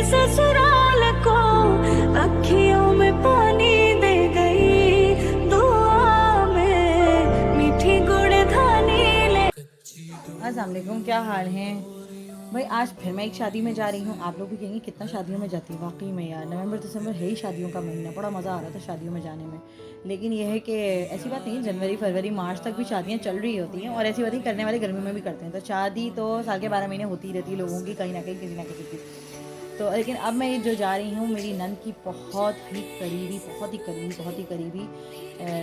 ससुराल को अखियों में पानी दे गई, दुआ में मीठी गुड़ धानी ले। अस्सलाम वालेकुम, क्या हाल है भाई। आज फिर मैं एक शादी में जा रही हूँ। आप लोग भी कहेंगे कितना शादियों में जाती है, वाकई में यार नवंबर दिसंबर है ही शादियों का महीना, बड़ा मज़ा आ रहा था शादियों में जाने में। लेकिन यह है कि ऐसी बात नहीं है, जनवरी फरवरी मार्च तक भी शादियाँ चल रही होती हैं, और ऐसी बात ही करने वाले गर्मी में भी करते हैं। तो शादी तो साल के 12 महीने होती ही रहती है लोगों की, कहीं ना कहीं किसी ना किसी की। तो लेकिन अब मैं जो जा रही हूँ, मेरी नंद की बहुत ही करीबी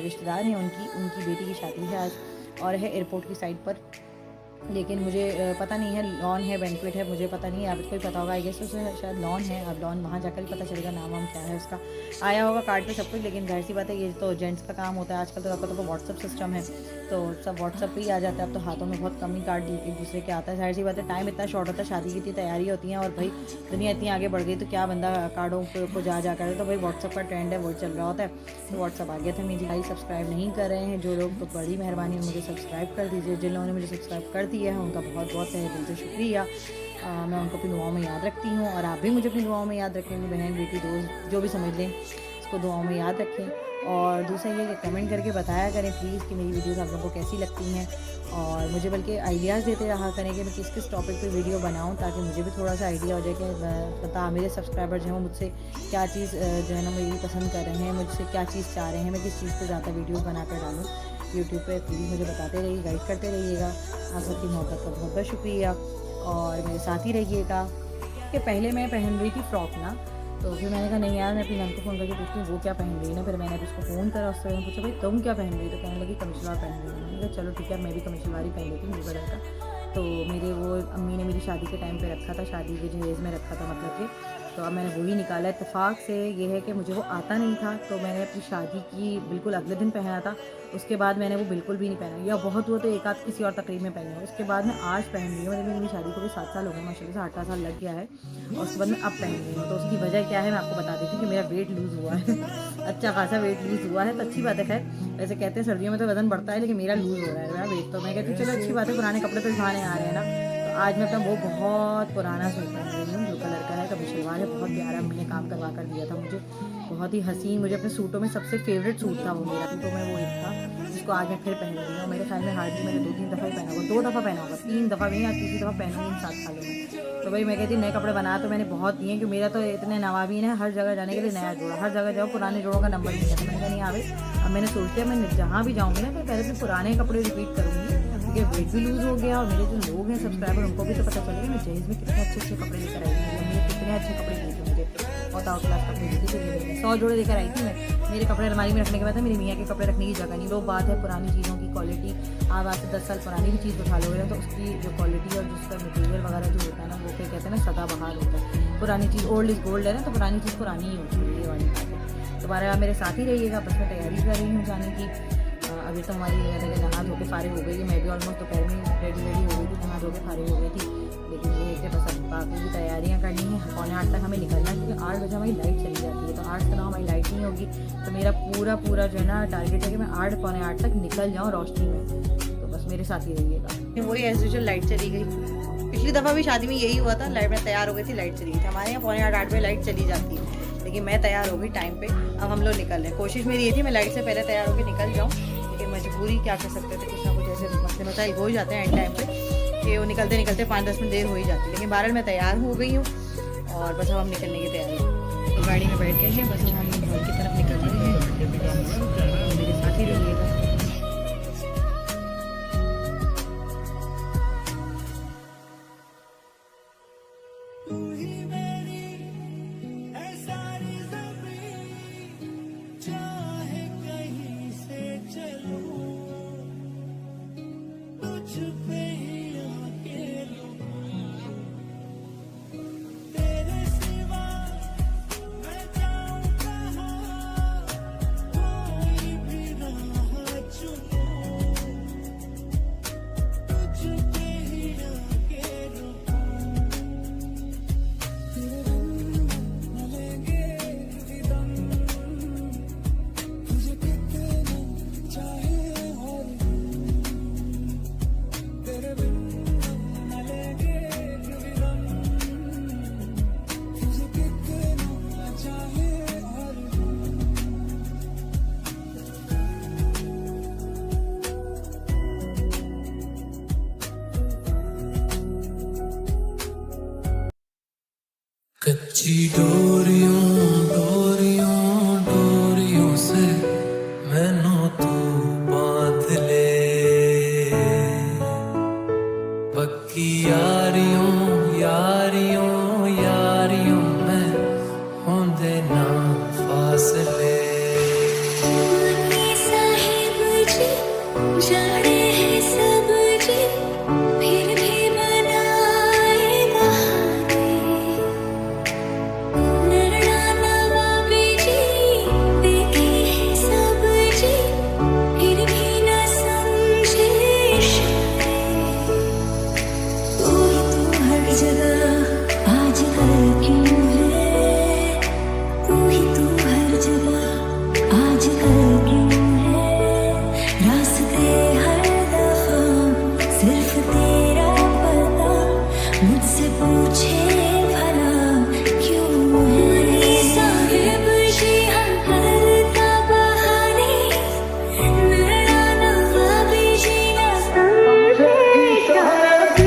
रिश्तेदार हैं, उनकी बेटी की शादी है आज, और है एयरपोर्ट की साइड पर। लेकिन मुझे पता नहीं है लॉन है बैंक्वेट है, मुझे पता नहीं है, आपको कोई पता होगा आई गेस उसे शायद लॉन है। अब लॉन वहाँ जाकर ही पता चलेगा नाम वाम क्या है उसका, आया होगा कार्ड पे सब कुछ। लेकिन जाहिर सी बात है ये तो जेंट्स का काम होता है आजकल, तो आपका तो व्हाट्सअप सिस्टम है, तो सब व्हाट्सअप पे ही आ जाता है। अब तो हाथों में बहुत कम ही कार्ड एक दूसरे के आता है। जाहिर सी बात है टाइम इतना शॉर्ट होता है, शादी की इतनी तैयारी होती है, और भाई दुनिया इतनी आगे बढ़ गई तो क्या बंदा कार्डों को जा कर, तो भाई व्हाट्सअप का ट्रेंड है, वो चल रहा होता है। तो व्हाट्सअप आ गया था। मेरी भाई सब्सक्राइब नहीं कर रहे हैं जो लोग, तो बड़ी मेहरबानी मुझे सब्सक्राइब कर दीजिए। जिन लोगों ने मुझे सब्सक्राइब कर दिया है उनका बहुत बहुत तहे दिल से शुक्रिया। मैं उनको अपनी दुआओं में याद रखती हूँ, और आप भी मुझे अपनी दुआओं में याद रखेंगे। बहन बेटी दोस्त जो भी समझ लें, इसको दुआओं में याद रखें। और दूसरा ये कि कमेंट करके बताया करें प्लीज़ कि मेरी वीडियोस आप लोगों को कैसी लगती हैं, और मुझे बल्कि आइडियाज़ देते रहा करें कि मैं किस किस टॉपिक पे वीडियो बनाऊं, ताकि मुझे भी थोड़ा सा आइडिया हो जाए कि पता मेरे सब्सक्राइबर जो हैं वो मुझसे क्या चीज़ जो है ना मेरी पसंद कर रहे हैं, मुझसे क्या चीज़ चाह रहे हैं, मैं किस चीज़ पर ज़्यादा वीडियो बना कर डालूँ यूट्यूब पे। प्लीज़ मुझे बताते रहिए, गाइड करते रहिएगा। आप सबकी मोहब्बत का बहुत बहुत शुक्रिया, और मेरे साथ ही रहिएगा। कि पहले मैं पहन रही थी फ्रॉक ना, तो फिर मैंने कहा नहीं यार, मैं अपनी नंद को फ़ोन करके पूछती हूँ वो क्या पहन रही है ना। फिर मैंने उसको फ़ोन करा, उससे मैंने पूछा भाई तुम क्या पहन रही, तो कहने लगी कमीज सलवार पहन रही है। मैंने कहा चलो ठीक है, मैं भी कमीज सलवार ही पहन लेती हूँ ब्लू कलर का। तो मेरे वो अम्मी ने मेरी शादी के टाइम पे रखा था, शादी के जहेज़ में रखा था मतलब कि, तो अब मैंने वही निकाला। इत्तेफाक से ये है कि मुझे वो आता नहीं था, तो मैंने अपनी शादी की बिल्कुल अगले दिन पहना था। उसके बाद मैंने वो बिल्कुल भी नहीं पहना, या बहुत हुआ तो एक आध किसी और तकरीब में पहना। उसके बाद मैं आज पहन रही हूँ, मतलब मेरी शादी को भी 7 साल हो गए माशाल्लाह से, 8 साल लग गया है, और उसके बाद मैं अब पहन रही हूँ। तो उसकी वजह क्या है मैं आपको बता देती हूँ कि मेरा वेट लूज़ हुआ है अच्छा खासा वेट लूज़ हुआ है, तो अच्छी बात है। खैर वैसे कहते हैं सर्दियों में तो वजन बढ़ता है, लेकिन मेरा लूज़ हो रहा है मेरा वेट। तो मैं कहती हूँ चलो अच्छी बात है, पुराने कपड़े तो दिखाने आ रहे हैं ना। तो आज मैं अपना वो बहुत पुराना सूट पहन रही हूँ, ब्लू कलर का है, कभी शलवार है, बहुत प्यारा अम्मी ने काम करवा कर दिया था मुझे, बहुत ही हसीन। मुझे अपने सूटों में सबसे फेवरेट सूट था वो मेरा, तो मैं वो एक था जिसको आज मैं फिर पहन रही हूँ। मेरे ख्याल में हार्डली मैंने 2-3 दफ़ा ही पहना होगा, 2 दफ़ा पहना होगा, 3 दफ़ा भी नहीं, या तीसरी दफ़ा पहनूंगी इन 7 सालों में। तो भाई मैं कहती हूँ नए कपड़े बना तो मैंने बहुत दिए, क्योंकि मेरा तो इतने नवाबीन है, हर जगह जाने के लिए नया जोड़ा, हर जगह जाओ पुराने जोड़ों का नंबर नहीं है। मैंने कहा नहीं आ भाई, अब मैंने सोच लिया मैं जहाँ भी जाऊँगी ना, तो पहले से पुराने कपड़े रिपीट करूँगी, क्योंकि वेट भी लूज़ हो गया, और मेरे जो लोग हैं सब्सक्राइबर उनको भी तो पता चलेगा मैं जहेज़ में कितने अच्छे कपड़े लेकर आई हूँ, मेरे कितने अच्छे कपड़े दिए थे मुझे, बहुत आउट क्लास कपड़े दिए थे। 100 जोड़े लेकर आई थी मैं। मेरे कपड़े अलमारी में रखने के बाद मेरी मियाँ के कपड़े रखने की जगह नहीं। लोग बात है पुरानी चीज़ों की क्वालिटी, आप आज से 10 साल पुरानी भी चीज़ उठा लोगे तो उसकी जो क्वालिटी और जिसका मटेरियल वगैरह जो होता है ना, वो फिर कहते हैं ना सदाबहार होता है। पुरानी चीज़ ओल्ड इज़ गोल्ड है ना, तो पुरानी चीज़ पुरानी ही होती है, ये वाली बात है। दोबारा आप मेरे साथ ही रहिएगा, बस मैं तैयारी कर रही हूँ जाने की। अभी तो हमारी नहा धो के फारिग हो गई है, मैं भी ऑलमोस्ट दोपहर में रेडी हो गई थी, नहा धो के फारिग हो गई थी। लेकिन ये है कि बस अब बाकी की तैयारियाँ करनी है। 7:45 तक हमें निकलना है, क्योंकि 8 बजे हमारी लाइट चली जाती है, तो 8 से 9 हमारी लाइट नहीं होगी। तो मेरा पूरा जो है ना टारगेट है कि मैं 8 पौने 8 तक निकल जाऊँ रोशनी में। तो बस मेरे साथ ही रहिएगा। वही एज यूजुअल लाइट चली गई, पिछली दफ़ा भी शादी में यही हुआ था, लाइट में तैयार हो गई थी, लाइट चली गई थी। हमारे यहाँ 7:45 बजे लाइट चली जाती है, लेकिन मैं तैयार हो गई टाइम पे। अब हम लोग निकल रहे हैं, कोशिश मेरी ये थी मैं लाइट से पहले तैयार होकर निकल जाऊँ, लेकिन मजबूरी क्या कर सकते थे, कुछ ना कुछ ऐसे मसले मसाइल हो ही जाते हैं एंड टाइम पे, कि वो निकलते 5-10 मिनट देर हो ही जाती है। लेकिन बहरहाल मैं तैयार हो गई हूँ, और बस अब हम निकलने की तैयारी। तो गाड़ी में बैठ गए हैं, बस हम घर की तरफ निकल रहे हैं, मेरे साथ ही रहिएगा। कच्ची डोरियों डोरियों डोरियों से मैनू तू बांध ले, पक्की यारियों यारियों यारियों में होंदे ना फासले। साहिब जी जाने हैं सब जी, फिर भी बनाए बहाने। नैना नवाबी जी देखे हैं सब जी, फिर भी न समझे इशारे। तू ही तू हर जगह आजकल क्यों है, तू ही तू हर जगह आजकल क्यों है। रास्ते हर दफा सिर्फ तेरा पता, मुझसे पूछे भला क्यों है। साहिब जी हर करता बहाने, नैना नवाबी जी न समझे इशारे।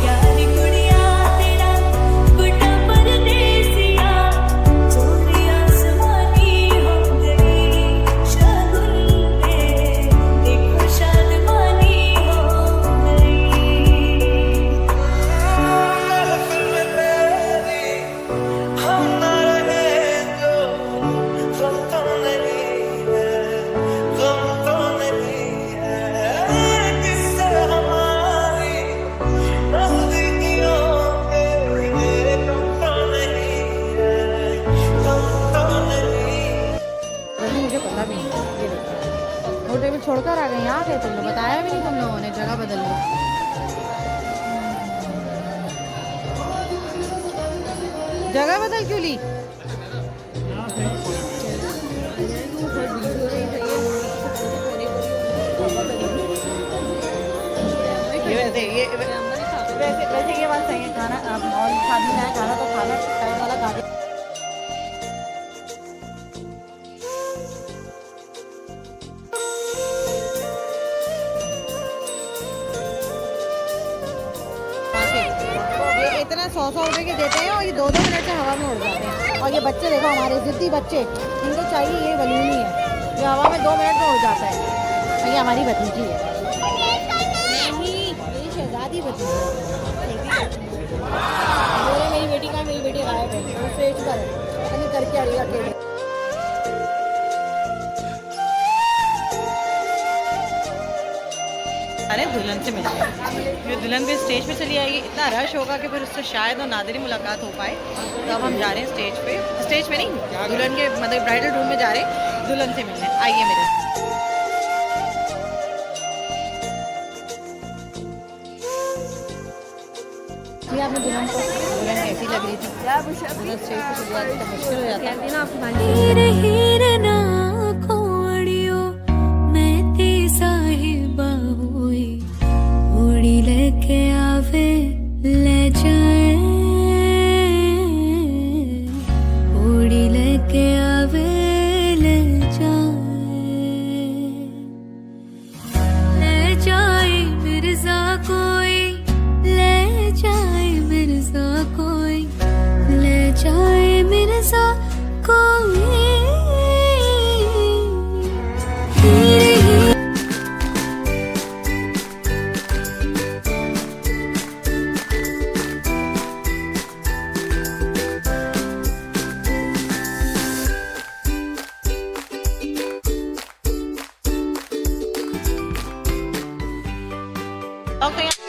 यारी कुड़िया तेरा बुटा परदेसिया, चोरी आसमानी हो गई शगुन पे, देखो शादमानी हो हम ना रहे जो गम तो नहीं है, गम तो नहीं है, किससे हमारी नजदीकियों के गम तो नहीं है, गम तो नहीं। वैसे मुझे पता भी नहीं। ये देखो वो टेबल छोड़कर आ गए, यहाँ गए तुम लोग, बताया भी नहीं तुम लोगों ने, जगह बदल ली। जगह बदल क्यों ली? ये वैसे ये बात सही है, खाना और शादी में आया खाना तो खाना टाइम वाला खा के। ये इतना 100-100 रुपए के देते हैं और ये 2-2 मिनट से हवा में उड़ जाते हैं। और ये बच्चे देखो, हमारे जिद्दी बच्चे, इनको चाहिए ये बलून ही है जो हवा में 2 मिनट में उड़ जाता है। और ये हमारी भतीजी है, नहीं मेरी शहजादी भतीजी है। बोले मेरी बेटी का, मेरी बेटी गायब है, वो स्टेज पर है, कहीं करके आ रही है अकेले। अरे दुल्हन से मिल गए, ये दुल्हन भी स्टेज पे चली आएगी, इतना रश होगा कि फिर उससे शायद और नादिर ही मुलाकात हो पाए। तो अब हम जा रहे हैं स्टेज पे नहीं, दुल्हन के मतलब ब्राइडल रूम में जा रहे हैं दुल्हन से मिलने। आइए मेरे। जी आपने दुल्हन कैसी लग रही थी? दुल्हन स्टेज पे चली जाती तो मुश्किल हो जाता है ना। हीरे ना कोड़ियो मैं ते साहिबा हुई, उड़ी लेके आवे ले जाए, उड़ी लेके आवे ले जाए मिर्जा कोई, ले जाए मिर्जा कोई, ले जाए मिर्जा कोई। तो